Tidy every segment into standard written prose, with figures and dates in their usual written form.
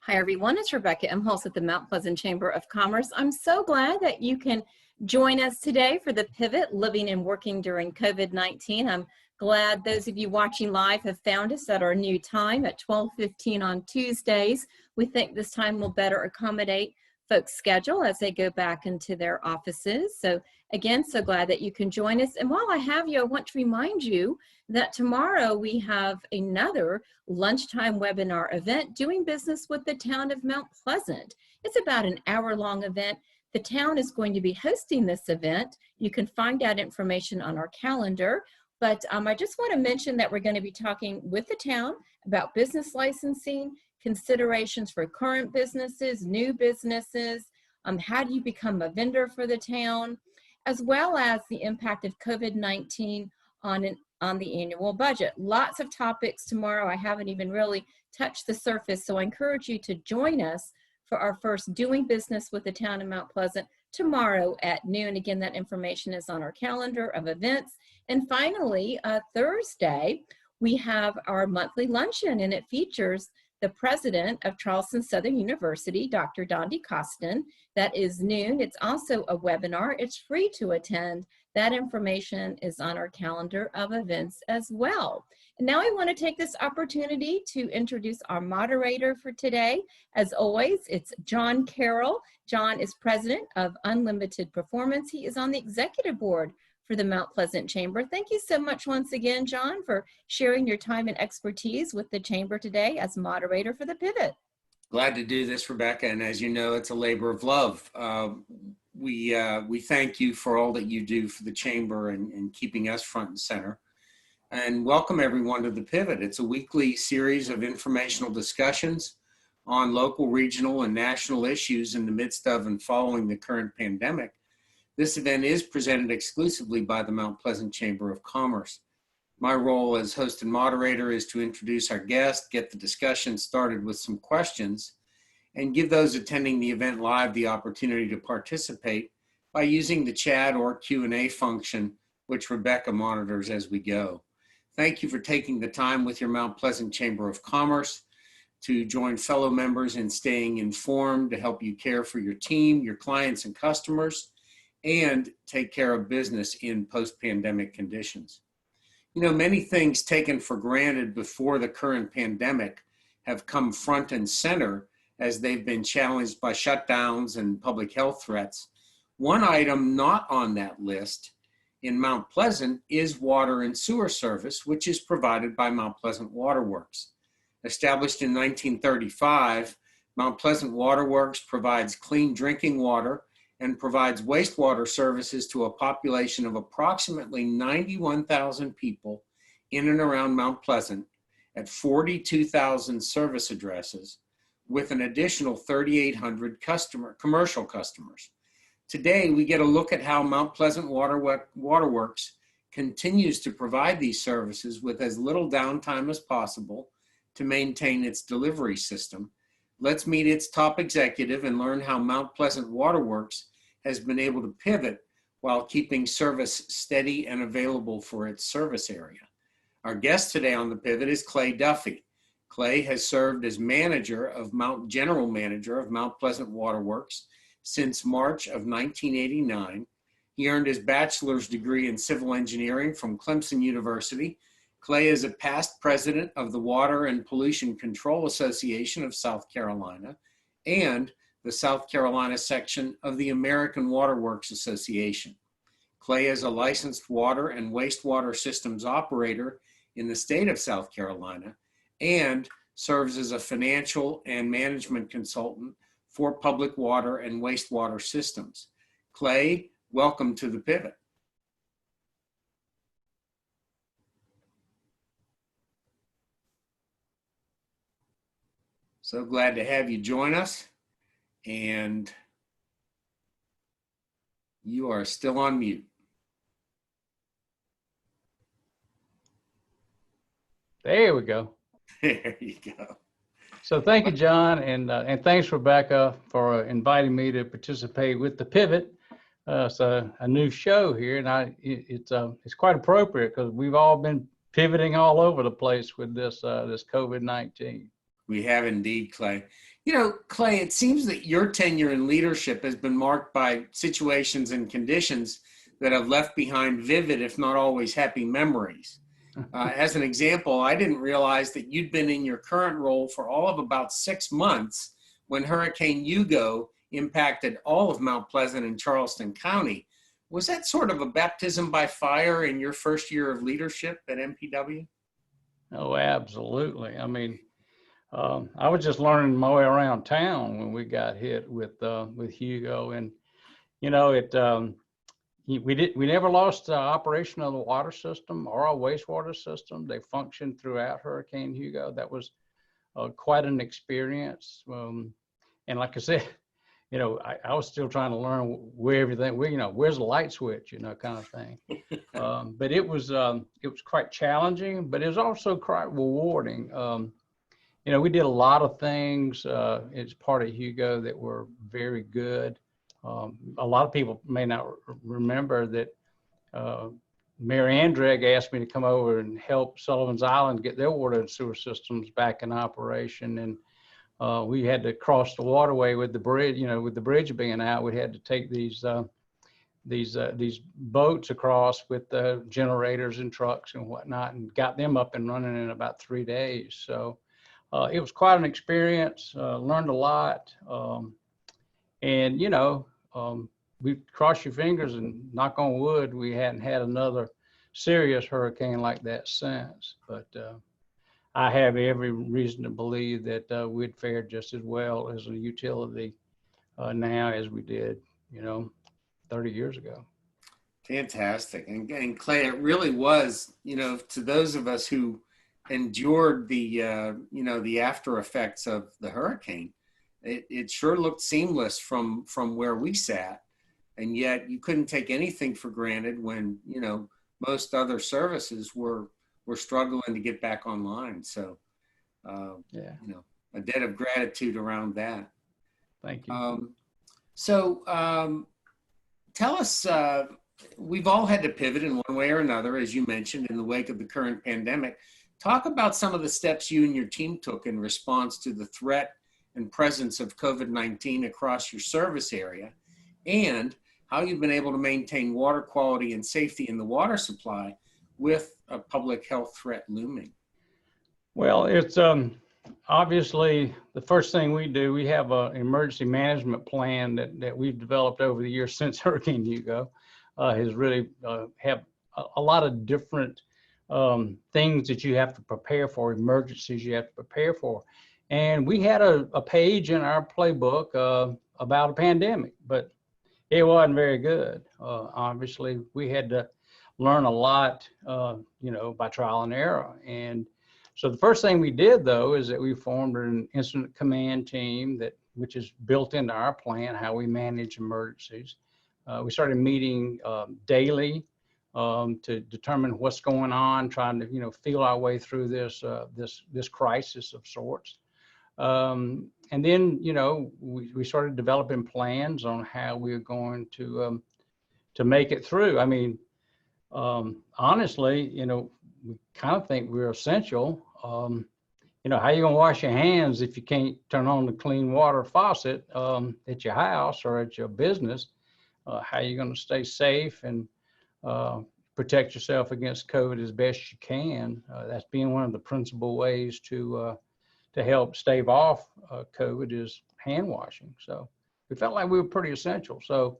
Hi, everyone. It's Rebecca Imholz at the Mount Pleasant Chamber of Commerce. I'm so glad that you can join us today for the Pivot, Living and Working During COVID-19. I'm glad those of you watching live have found us at our new time at 12:15 on Tuesdays. We think this time will better accommodate folks' schedule as they go back into their offices. So again, so glad that you can join us. And while I have you, I want to remind you that tomorrow we have another lunchtime webinar event, Doing Business with the Town of Mount Pleasant. It's about an hour-long event. The town is going to be hosting this event. You can find out information on our calendar. But I just want to mention that we're going to be talking with the town about business licensing, considerations for current businesses, new businesses, how do you become a vendor for the town, as well as the impact of COVID-19 on the annual budget. Lots of topics tomorrow. I haven't even really touched the surface, so I encourage you to join us for our first Doing Business with the Town of Mount Pleasant tomorrow at noon. Again, that information is on our calendar of events. And finally, Thursday, we have our monthly luncheon, and it features the president of Charleston Southern University, Dr. Dondi Costin. That is noon. It's also a webinar. It's free to attend. That information is on our calendar of events as well. And now I want to take this opportunity to introduce our moderator for today. As always, it's John Carroll. John is president of Unlimited Performance. He is on the executive board for the Mount Pleasant Chamber. Thank you so much once again, John, for sharing your time and expertise with the Chamber today as moderator for the Pivot. Glad to do this, Rebecca, and as you know, it's a labor of love. We thank you for all that you do for the Chamber and keeping us front and center. And welcome everyone to the Pivot. It's a weekly series of informational discussions on local, regional, and national issues in the midst of and following the current pandemic. This event is presented exclusively by the Mount Pleasant Chamber of Commerce. My role as host and moderator is to introduce our guest, get the discussion started with some questions, and give those attending the event live the opportunity to participate by using the chat or Q&A function, which Rebecca monitors as we go. Thank you for taking the time with your Mount Pleasant Chamber of Commerce to join fellow members in staying informed, to help you care for your team, your clients and customers, and take care of business in post-pandemic conditions. You know, many things taken for granted before the current pandemic have come front and center as they've been challenged by shutdowns and public health threats. One item not on that list in Mount Pleasant is water and sewer service, which is provided by Mount Pleasant Waterworks. Established in 1935, Mount Pleasant Waterworks provides clean drinking water and provides wastewater services to a population of approximately 91,000 people in and around Mount Pleasant at 42,000 service addresses with an additional 3,800 commercial customers. Today, we get a look at how Mount Pleasant Waterworks continues to provide these services with as little downtime as possible to maintain its delivery system. Let's meet its top executive and learn how Mount Pleasant Waterworks has been able to pivot while keeping service steady and available for its service area. Our guest today on the Pivot is Clay Duffie. Clay has served as general manager of Mount Pleasant Waterworks since March of 1989. He earned his bachelor's degree in civil engineering from Clemson University. Clay is a past president of the Water and Pollution Control Association of South Carolina and the South Carolina section of the American Waterworks Association. Clay is a licensed water and wastewater systems operator in the state of South Carolina and serves as a financial and management consultant for public water and wastewater systems. Clay, welcome to the Pivot. So glad to have you join us, and you are still on mute. There we go. There you go. So thank you, John, and thanks, Rebecca, for inviting me to participate with the Pivot. It's a new show here, and it's quite appropriate because we've all been pivoting all over the place with this COVID-19. We have indeed, Clay. You know, Clay, it seems that your tenure in leadership has been marked by situations and conditions that have left behind vivid, if not always happy memories. As an example, I didn't realize that you'd been in your current role for all of about 6 months when Hurricane Hugo impacted all of Mount Pleasant and Charleston County. Was that sort of a baptism by fire in your first year of leadership at MPW? Oh, absolutely. I mean, I was just learning my way around town when we got hit with Hugo, and you know we never lost operation of the water system or our wastewater system. They functioned throughout Hurricane Hugo. That was quite an experience. And like I said, you know, I was still trying to learn where everything, where's the light switch, kind of thing. But it was quite challenging, but it was also quite rewarding. We did a lot of things as part of Hugo that were very good. A lot of people may not remember that Mayor Andrigg asked me to come over and help Sullivan's Island get their water and sewer systems back in operation. And we had to cross the waterway with the bridge, with the bridge being out. We had to take these boats across with the generators and trucks and whatnot, and got them up and running in about 3 days. So it was quite an experience, learned a lot. And, we cross your fingers and knock on wood, we hadn't had another serious hurricane like that since. But I have every reason to believe that we'd fared just as well as a utility now as we did, 30 years ago. Fantastic. And Clay, it really was, to those of us who endured the after effects of the hurricane, it sure looked seamless from where we sat. And yet you couldn't take anything for granted when, most other services were struggling to get back online. So, a debt of gratitude around that. Thank you. Tell us, we've all had to pivot in one way or another, as you mentioned, in the wake of the current pandemic. Talk about some of the steps you and your team took in response to the threat and presence of COVID-19 across your service area, and how you've been able to maintain water quality and safety in the water supply with a public health threat looming. Well, it's obviously the first thing we do. We have an emergency management plan that we've developed over the years since Hurricane Hugo. Has really have a lot of different things that you have to prepare for, emergencies you have to prepare for. And we had a page in our playbook about a pandemic, but it wasn't very good. Obviously, we had to learn a lot, by trial and error. And so the first thing we did, though, is that we formed an incident command team which is built into our plan, how we manage emergencies. We started meeting daily to determine what's going on, trying to feel our way through this crisis of sorts. And then we started developing plans on how we were going to make it through. I mean, honestly, we kind of think we're essential. How are you gonna wash your hands if you can't turn on the clean water faucet at your house or at your business? How are you going to stay safe and protect yourself against COVID as best you can? That's being one of the principal ways to help stave off COVID is hand washing. So we felt like we were pretty essential. So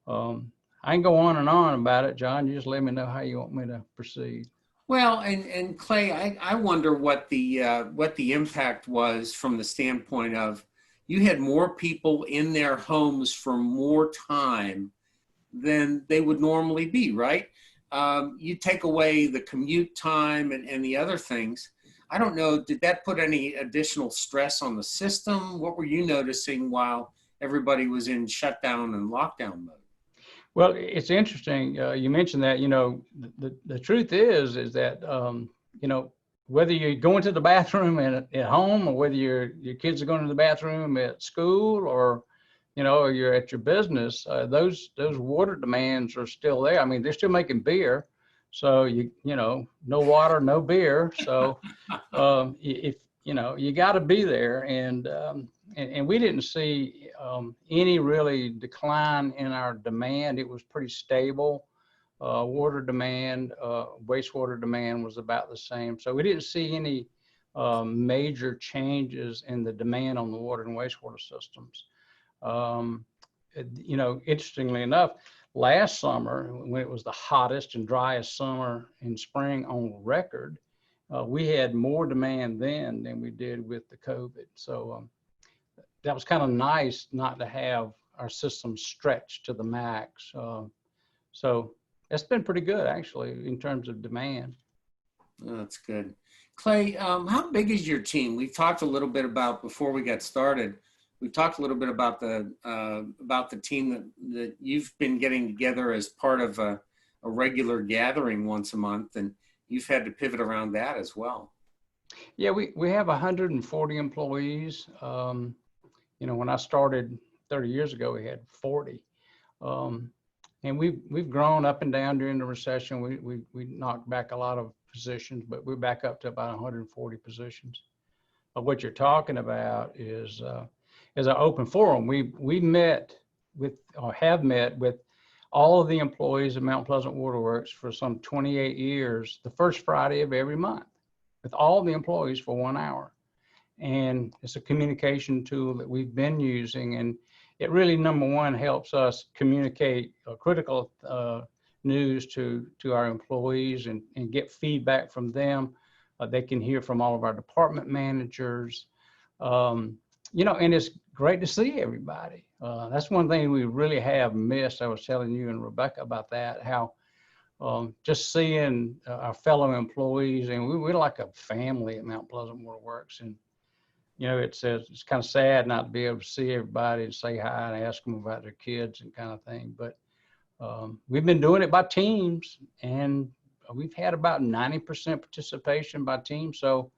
I can go on and on about it, John. You just let me know how you want me to proceed. Well, and Clay, I wonder what the impact was from the standpoint of you had more people in their homes for more time than they would normally be, right? You take away the commute time and the other things. I don't know, did that put any additional stress on the system? What were you noticing while everybody was in shutdown and lockdown mode? Well, it's interesting. You mentioned that, the truth is that, whether you're going to the bathroom at home or whether your kids are going to the bathroom at school or, or you're at your business, those water demands are still there. I mean, they're still making beer. So, no water, no beer. So if you got to be there. And we didn't see any really decline in our demand. It was pretty stable. Water demand, wastewater demand was about the same. So we didn't see any major changes in the demand on the water and wastewater systems. Interestingly enough, last summer, when it was the hottest and driest summer in spring on record, we had more demand then than we did with the COVID. So that was kind of nice not to have our system stretched to the max. So that's been pretty good, actually, in terms of demand. Oh, that's good. Clay, how big is your team? We've talked a little bit about, before we got started, we talked a little bit about the team that you've been getting together as part of a regular gathering once a month, and you've had to pivot around that as well. Yeah, we have 140 employees. When I started 30 years ago, we had 40. And we've grown up and down during the recession. We knocked back a lot of positions, but we're back up to about 140 positions. But what you're talking about is an open forum. We met with, or have met with, all of the employees of Mount Pleasant Waterworks for some 28 years, the first Friday of every month, with all the employees for 1 hour. And it's a communication tool that we've been using, and it really, number one, helps us communicate critical news to our employees and get feedback from them. They can hear from all of our department managers, and it's great to see everybody. That's one thing we really have missed. I was telling you and Rebecca about that, how just seeing our fellow employees, and we're like a family at Mount Pleasant Waterworks. And it's kind of sad not to be able to see everybody and say hi and ask them about their kids and kind of thing. But we've been doing it by teams, and we've had about 90% participation by teams. So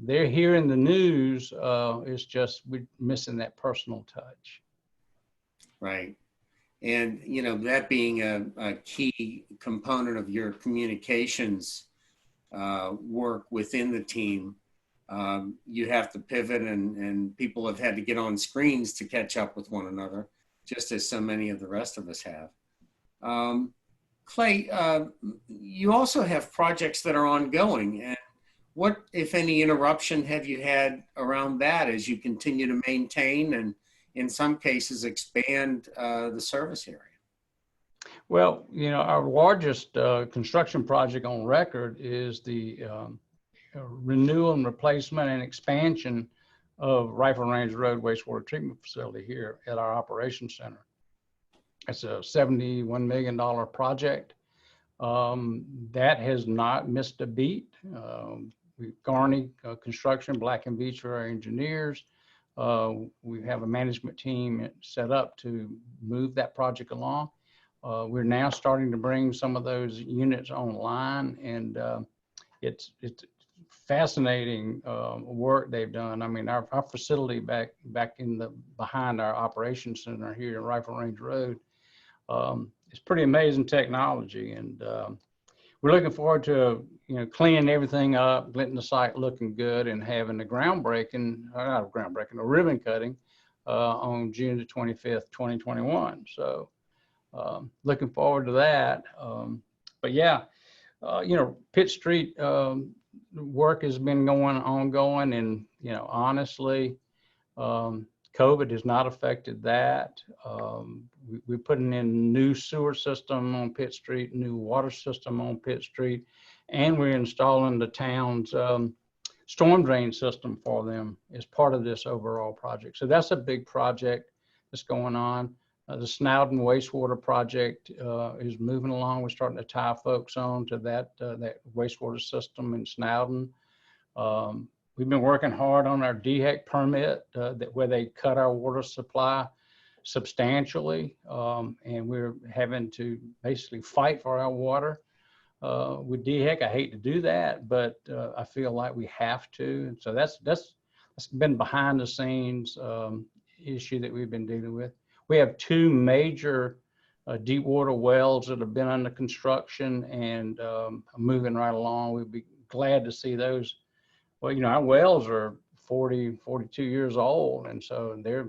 they're hearing the news. It's just we're missing that personal touch. Right. And, that being a key component of your communications work within the team, you have to pivot, and people have had to get on screens to catch up with one another, just as so many of the rest of us have. Clay, you also have projects that are ongoing, and what, if any, interruption have you had around that as you continue to maintain and, in some cases, expand the service area? Well, our largest construction project on record is the renewal and replacement and expansion of Rifle Range Road wastewater treatment facility here at our operations center. It's a $71 million project. That has not missed a beat. Garney Construction, Black and Beach are our engineers. We have a management team set up to move that project along. We're now starting to bring some of those units online, and it's fascinating work they've done. I mean, our facility back behind our operations center here in Rifle Range Road, it's pretty amazing technology, and we're looking forward to cleaning everything up, getting the site looking good, and having the the ribbon cutting on June the 25th, 2021. So looking forward to that. But yeah, Pitt Street work has been ongoing, and honestly, COVID has not affected that. We're putting in new sewer system on Pitt Street, new water system on Pitt Street, and we're installing the town's storm drain system for them as part of this overall project. So that's a big project that's going on. The Snowden wastewater project is moving along. We're starting to tie folks on to that wastewater system in Snowden. We've been working hard on our DHEC permit where they cut our water supply substantially, and we're having to basically fight for our water with DHEC. I hate to do that, but I feel like we have to. And so that's been behind the scenes issue that we've been dealing with. We have two major deep water wells that have been under construction and moving right along. We'd be glad to see those Well, our wells are 40, 42 years old, and so they're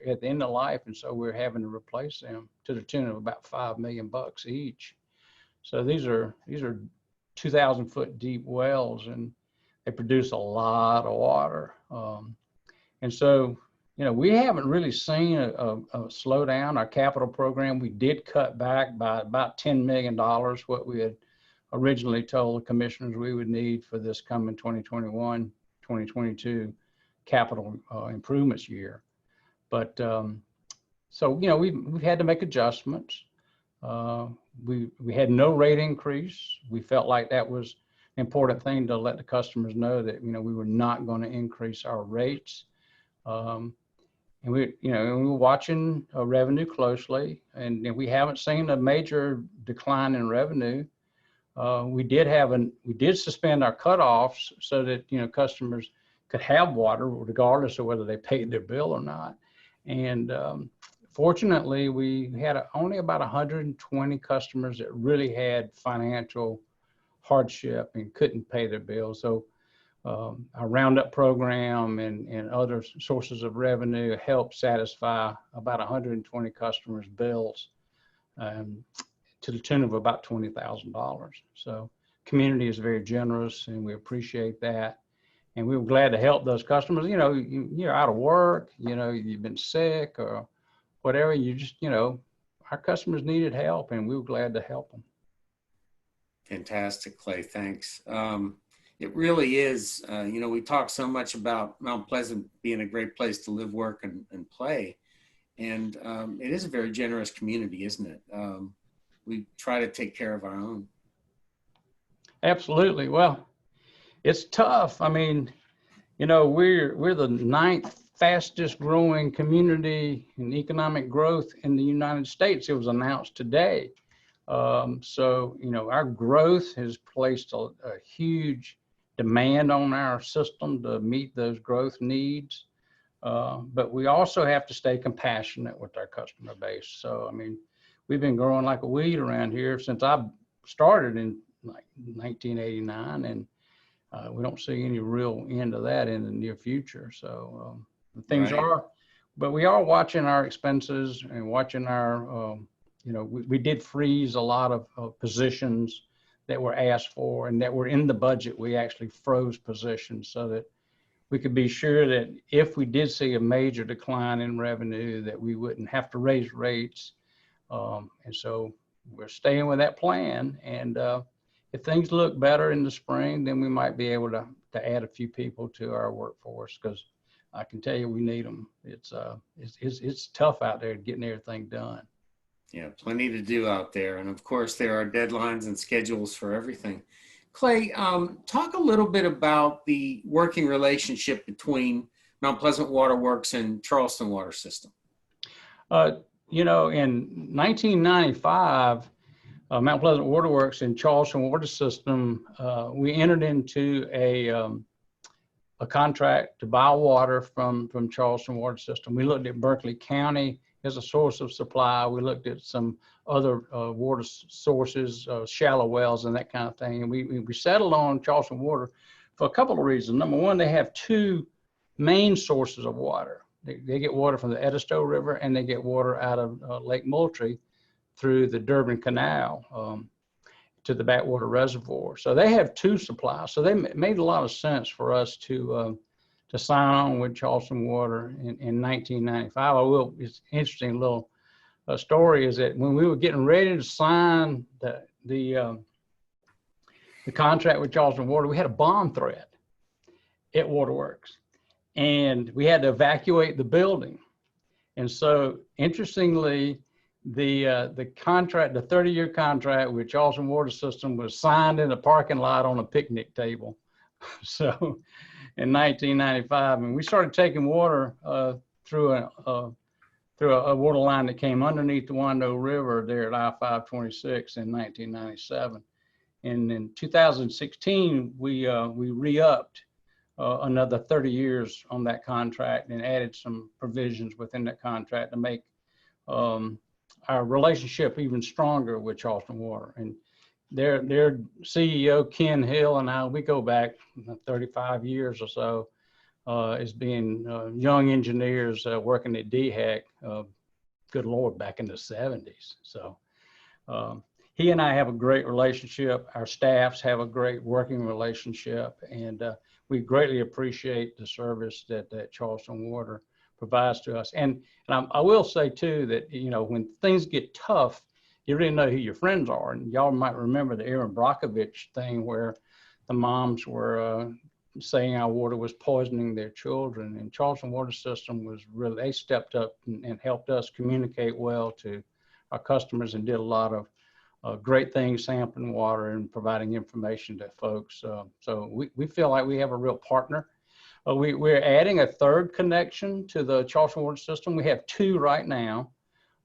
at the end of life, and so we're having to replace them to the tune of about $5 million each. So these are 2,000-foot deep wells, and they produce a lot of water. And so, we haven't really seen a slowdown. Our capital program, we did cut back by about $10 million, what we had originally told the commissioners we would need for this coming 2021, 2022 capital improvements year. But so, we've had to make adjustments. We had no rate increase. We felt like that was an important thing to let the customers know that, we were not going to increase our rates. And we were watching revenue closely, and we haven't seen a major decline in revenue. We did suspend our cutoffs so that, customers could have water regardless of whether they paid their bill or not. And fortunately, we had only about 120 customers that really had financial hardship and couldn't pay their bills. So our Roundup program and other sources of revenue helped satisfy about 120 customers' bills to the tune of about $20,000. So community is very generous, and we appreciate that. And we were glad to help those customers. You're out of work, you've been sick or whatever. You just, our customers needed help, and we were glad to help them. Fantastic, Clay. Thanks. It really is, we talk so much about Mount Pleasant being a great place to live, work, and play. And it is a very generous community, isn't it? We try to take care of our own. Absolutely. Well, it's tough. I mean, we're the 9th fastest growing community in economic growth in the United States. It was announced today. So, our growth has placed a huge demand on our system to meet those growth needs. But we also have to stay compassionate with our customer base. So, I mean, we've been growing like a weed around here since I started in 1989, and we don't see any real end of that in the near future. So things are, but we are watching our expenses and watching our, we did freeze a lot of positions that were asked for and that were in the budget. We actually froze positions so that we could be sure that if we did see a major decline in revenue, that we wouldn't have to raise rates. And so we're staying with that plan. And if things look better in the spring, then we might be able to add a few people to our workforce, because I can tell you we need them. It's tough out there getting everything done. Yeah, plenty to do out there. And of course, there are deadlines and schedules for everything. Clay, talk a little bit about the working relationship between Mount Pleasant Waterworks and Charleston Water System. In 1995, Mount Pleasant Waterworks and Charleston Water System, we entered into a contract to buy water from Charleston Water System. We looked at Berkeley County as a source of supply. We looked at some other water sources, shallow wells and that kind of thing. And we settled on Charleston Water for a couple of reasons. Number one, they have two main sources of water. They get water from the Edisto River, and they get water out of Lake Moultrie through the Durbin Canal to the backwater reservoir. So they have two supplies. So they made a lot of sense for us to sign on with Charleston Water in 1995. It's an interesting little story is that when we were getting ready to sign the contract with Charleston Water, we had a bomb threat at Waterworks, and we had to evacuate the building. And so, interestingly, the contract, the 30-year contract with Charleston Water System, was signed in a parking lot on a picnic table. So, in 1995, and we started taking water through a water line that came underneath the Wando River there at I-526 in 1997. And in 2016, we re-upped another 30 years on that contract and added some provisions within that contract to make our relationship even stronger with Charleston Water. And their CEO, Ken Hill, and I, we go back 35 years or so as being young engineers working at DHEC, good Lord, back in the 70s. So he and I have a great relationship. Our staffs have a great working relationship, and we greatly appreciate the service that Charleston Water provides to us. And I will say too that, you know, when things get tough, you really know who your friends are. And y'all might remember the Aaron Brockovich thing where the moms were saying our water was poisoning their children. And Charleston Water System was really, they stepped up and helped us communicate well to our customers and did a lot of great things, sampling water and providing information to folks. So we feel like we have a real partner. We're adding a third connection to the Charleston Water System. We have two right now.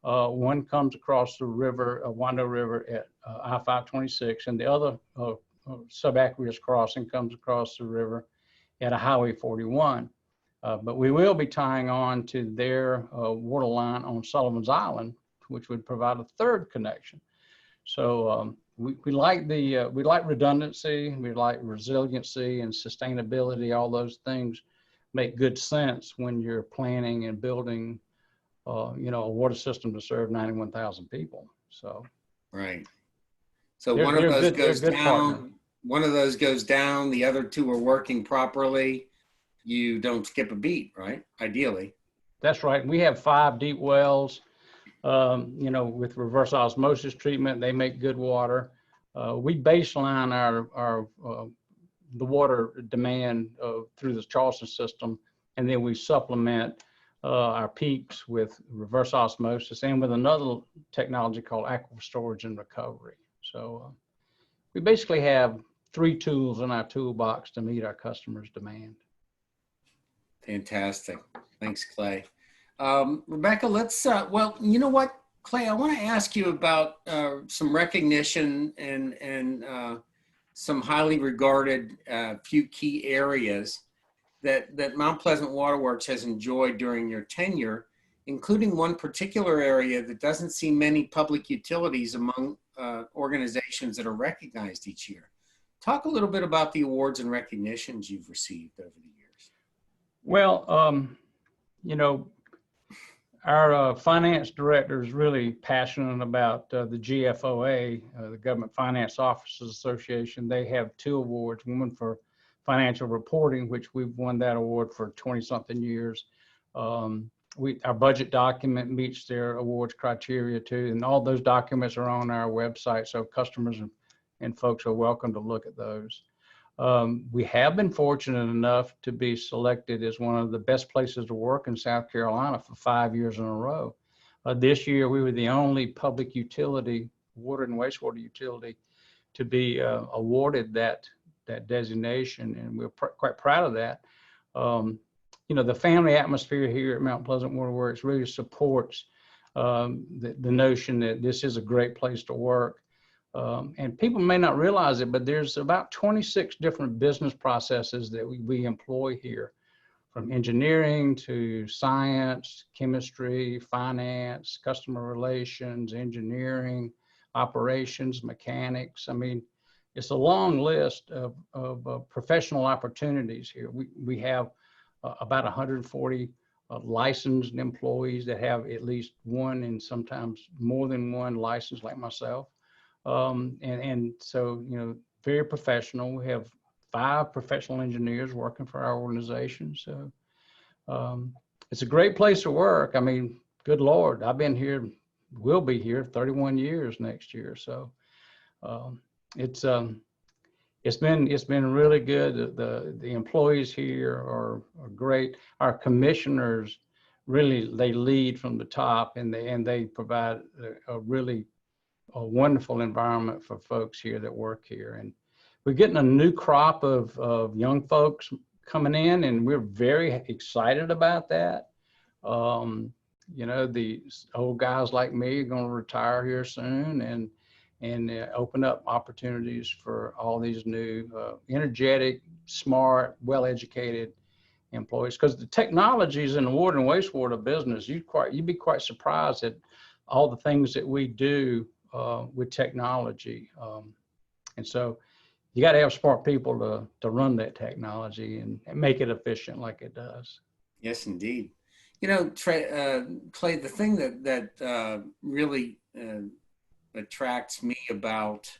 One comes across the river, Wando River at I-526, and the other subaqueous crossing comes across the river at a Highway 41. But we will be tying on to their water line on Sullivan's Island, which would provide a third connection. So we like redundancy, we like resiliency and sustainability. All those things make good sense when you're planning and building, you know, a water system to serve 91,000 people. So right. So one of those goes down. One of those goes down. The other two are working properly. You don't skip a beat, right? Ideally. That's right. We have 5 deep wells. You know, with reverse osmosis treatment, they make good water. We baseline our the water demand through the Charleston system, and then we supplement our peaks with reverse osmosis and with another technology called aquifer storage and recovery. So we basically have 3 tools in our toolbox to meet our customers' demand. Fantastic. Thanks, Clay. Rebecca, let's, well, you know what, Clay, I want to ask you about some recognition and some highly regarded few key areas that Mount Pleasant Waterworks has enjoyed during your tenure, including one particular area that doesn't see many public utilities among organizations that are recognized each year. Talk a little bit about the awards and recognitions you've received over the years. Well, you know, our finance director is really passionate about the GFOA, the Government Finance Officers Association. They have 2 awards, one for financial reporting, which we've won that award for 20-something years. Our budget document meets their awards criteria too, and all those documents are on our website, so customers and folks are welcome to look at those. We have been fortunate enough to be selected as one of the best places to work in South Carolina for 5 years in a row. This year, we were the only public utility, water and wastewater utility, to be awarded that designation, and we're quite proud of that. You know, the family atmosphere here at Mount Pleasant Waterworks really supports the notion that this is a great place to work. And people may not realize it, but there's about 26 different business processes that we employ here, from engineering to science, chemistry, finance, customer relations, engineering, operations, mechanics. I mean, it's a long list of professional opportunities here. We have about 140 licensed employees that have at least one and sometimes more than one license, like myself. And so, you know, very professional. We have 5 professional engineers working for our organization. So it's a great place to work. I mean, good Lord, I've been here, will be here 31 years next year. So it's been really good. The employees here are great. Our commissioners really, they lead from the top, and they provide a really wonderful environment for folks here that work here. And we're getting a new crop of young folks coming in, and we're very excited about that. You know, the old guys like me are going to retire here soon, and open up opportunities for all these new energetic, smart, well-educated employees. Because the technologies in the water and wastewater business, you'd be quite surprised at all the things that we do with technology. And so you got to have smart people to run that technology and make it efficient like it does. Yes, indeed. You know, Clay, the thing that really attracts me about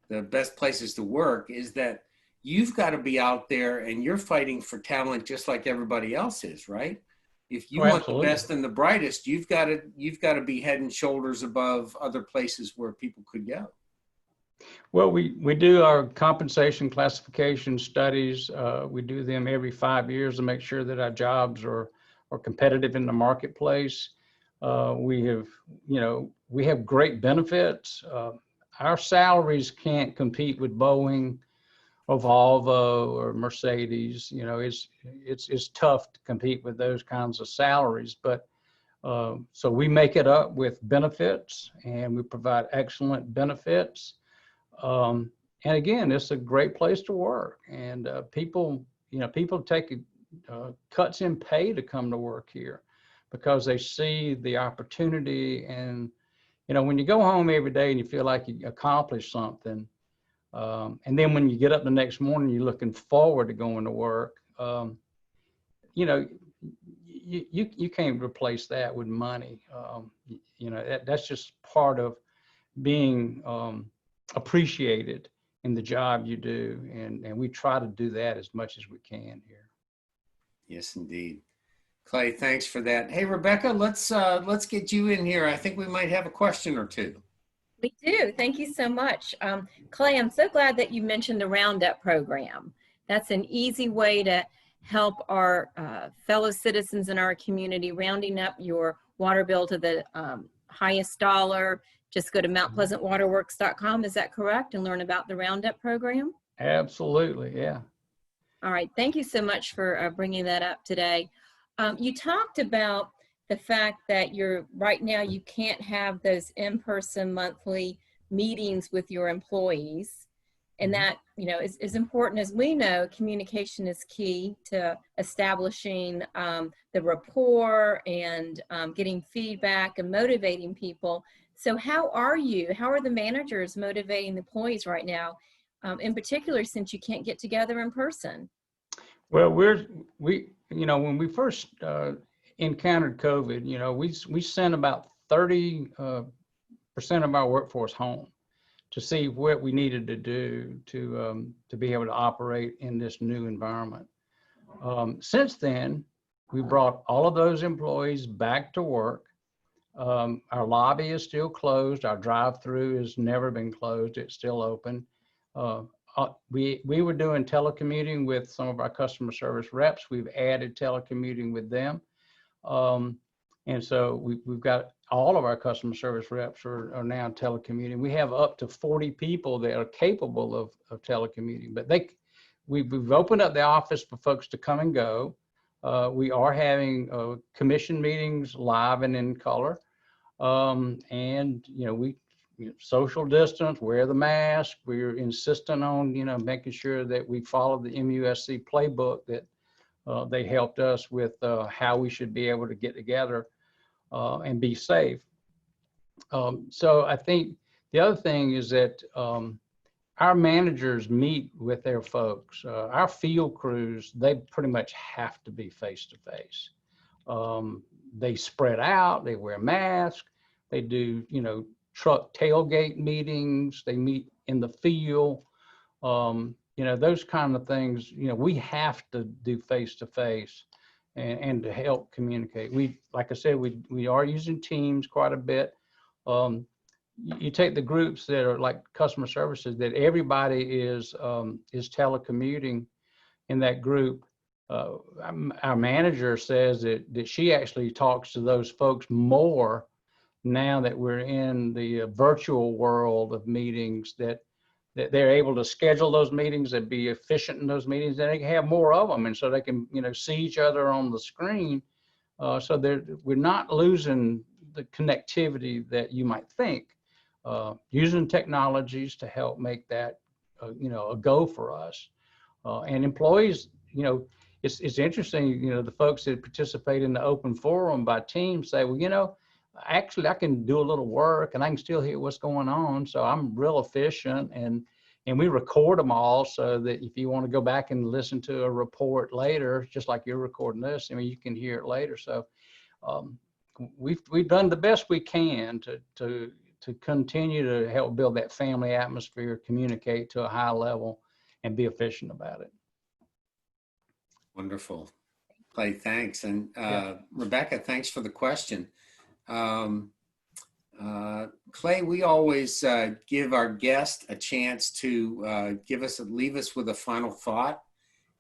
the best places to work is that you've got to be out there and you're fighting for talent just like everybody else is, right? If you want the best and the brightest, you've got to be head and shoulders above other places where people could go. Well, we do our compensation classification studies. We do them every 5 years to make sure that our jobs are competitive in the marketplace. We have great benefits. Our salaries can't compete with Boeing or Volvo or Mercedes. You know, it's tough to compete with those kinds of salaries, but so we make it up with benefits, and we provide excellent benefits. And again, it's a great place to work, and people take cuts in pay to come to work here because they see the opportunity. And when you go home every day and you feel like you accomplished something, and then when you get up the next morning, you're looking forward to going to work. You can't replace that with money. That's just part of being appreciated in the job you do, and we try to do that as much as we can here. Yes, indeed. Clay, thanks for that. Hey, Rebecca, let's get you in here. I think we might have a question or two. We do. Thank you so much. Clay, I'm so glad that you mentioned the Roundup program. That's an easy way to help our fellow citizens in our community, rounding up your water bill to the highest dollar. Just go to mountpleasantwaterworks.com. Is that correct? And learn about the Roundup program? Absolutely, yeah. All right. Thank you so much for bringing that up today. You talked about the fact that right now you can't have those in-person monthly meetings with your employees. And that, is important. As we know, communication is key to establishing the rapport and getting feedback and motivating people. So how are the managers motivating the employees right now, in particular, since you can't get together in person? Well, when we first encountered COVID, we sent about 30% of our workforce home to see what we needed to do to be able to operate in this new environment. Since then, we brought all of those employees back to work. Our lobby is still closed. Our drive-through has never been closed. It's still open. We were doing telecommuting with some of our customer service reps. We've added telecommuting with them. And so we've got all of our customer service reps are now telecommuting. We have up to 40 people that are capable of telecommuting, but we've opened up the office for folks to come and go. We are having commission meetings live and in color. And, we social distance, wear the mask. We're insistent on, making sure that we follow the MUSC playbook that they helped us with how we should be able to get together and be safe. So I think the other thing is that our managers meet with their folks. Our field crews, they pretty much have to be face-to-face. They spread out, they wear masks, they do, truck tailgate meetings, they meet in the field. Those kind of things, we have to do face-to-face and to help communicate. Like I said, we are using Teams quite a bit. You take the groups that are like customer services, that everybody is telecommuting in that group. Our manager says that she actually talks to those folks more now that we're in the virtual world of meetings, that they're able to schedule those meetings and be efficient in those meetings, and they can have more of them, and so they can see each other on the screen. So we're not losing the connectivity that you might think. Using technologies to help make that a go for us, and employees. It's interesting. The folks that participate in the open forum by Teams say, well, actually I can do a little work and I can still hear what's going on, so I'm real efficient. And And we record them all so that if you want to go back and listen to a report later, just like you're recording this, I mean, you can hear it later. So we've done the best we can to continue to help build that family atmosphere, communicate to a high level, and be efficient about it. Wonderful. Clay, thanks. And Yeah. Rebecca, thanks for the question. Clay, we always give our guest a chance to leave us with a final thought,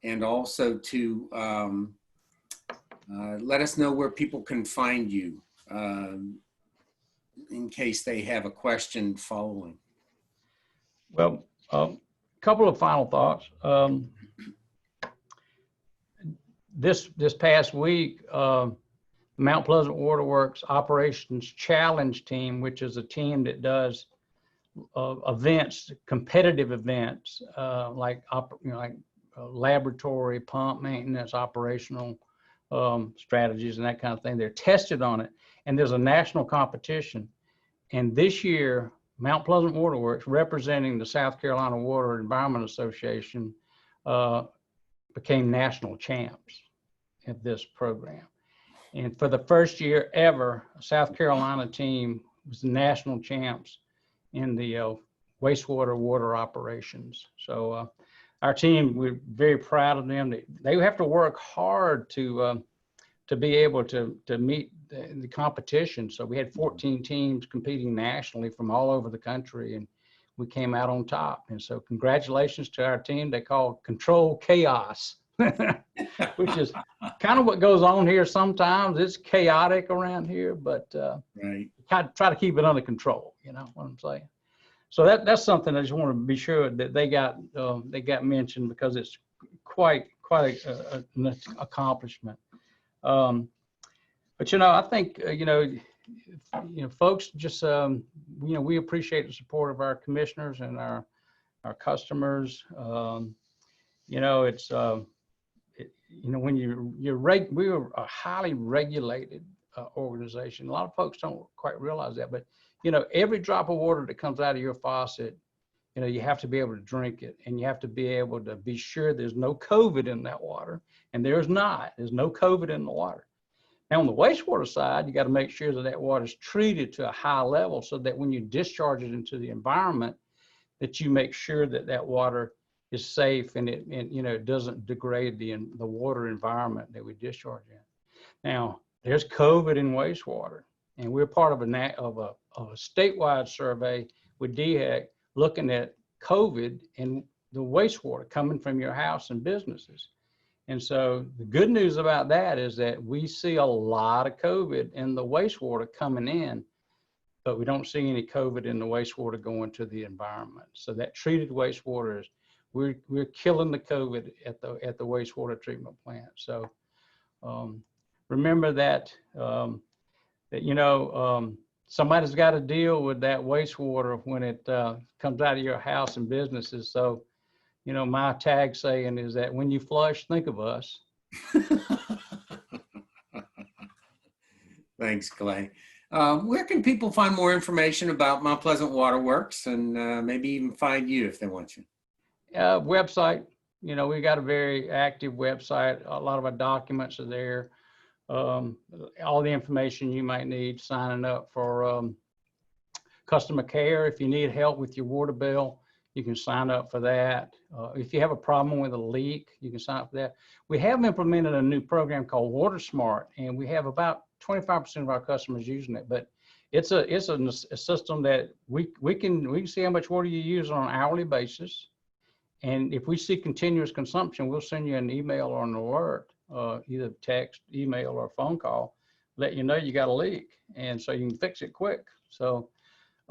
and also to let us know where people can find you in case they have a question following. Well, a couple of final thoughts. This past week, Mount Pleasant Waterworks Operations Challenge Team, which is a team that does events, competitive events, like laboratory, pump maintenance, operational strategies, and that kind of thing. They're tested on it, and there's a national competition. And this year, Mount Pleasant Waterworks, representing the South Carolina Water Environment Association, became national champs at this program. And for the first year ever, a South Carolina team was the national champs in the wastewater water operations. So our team, we're very proud of them. They have to work hard to be able to meet the competition. So we had 14 teams competing nationally from all over the country, and we came out on top. And so congratulations to our team. They call Control Chaos, which is kind of what goes on here sometimes. It's chaotic around here, but right. Try to keep it under control, you know what I'm saying? So that's something I just want to be sure that they got mentioned, because it's quite an accomplishment. But I think folks just we appreciate the support of our commissioners and our customers. It's when we are a highly regulated organization. A lot of folks don't quite realize that, but every drop of water that comes out of your faucet, you have to be able to drink it, and you have to be able to be sure there's no COVID in that water, and there's no COVID in the water. Now on the wastewater side, you got to make sure that water is treated to a high level, so that when you discharge it into the environment, that you make sure that water is safe and it doesn't degrade the water environment that we discharge in. Now there's COVID in wastewater, and we're part of a statewide survey with DHEC looking at COVID and the wastewater coming from your house and businesses. And so the good news about that is that we see a lot of COVID in the wastewater coming in, but we don't see any COVID in the wastewater going to the environment. So that treated wastewater is, we're killing the COVID at the wastewater treatment plant. So remember that somebody's got to deal with that wastewater when it comes out of your house and businesses. So my tag saying is that when you flush, think of us. Thanks, Clay. Where can people find more information about Mount Pleasant Waterworks, and maybe even find you if they want you? Website. We got a very active website. A lot of our documents are there. All the information you might need, signing up for customer care. If you need help with your water bill, you can sign up for that. If you have a problem with a leak, you can sign up for that. We have implemented a new program called Water Smart, and we have about 25% of our customers using it. But it's a system that we can see how much water you use on an hourly basis. And if we see continuous consumption, we'll send you an email or an alert, either text, email, or phone call, let you know you got a leak, and so you can fix it quick. So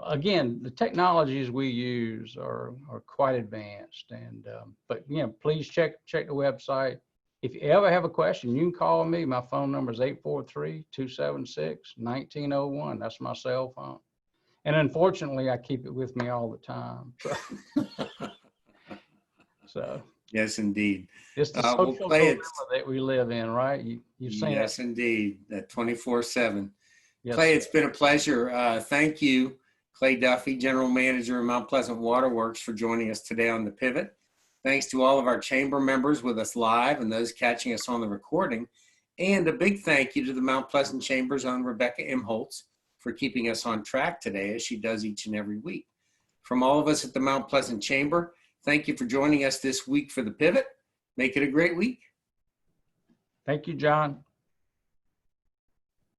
again, the technologies we use are quite advanced, and but please check the website. If you ever have a question, you can call me. My phone number is 843-276-1901. That's my cell phone, and unfortunately, I keep it with me all the time. So yes, indeed. It's the social dilemma that we live in, right? You've seen yes, indeed. That 24/7. Yes. Clay, it's been a pleasure. Thank you. Clay Duffie, General Manager of Mount Pleasant Waterworks, for joining us today on the Pivot. Thanks to all of our chamber members with us live and those catching us on the recording. And a big thank you to the Mount Pleasant Chamber's own Rebecca Imholtz for keeping us on track today, as she does each and every week. From all of us at the Mount Pleasant Chamber, thank you for joining us this week for the Pivot. Make it a great week. Thank you, John.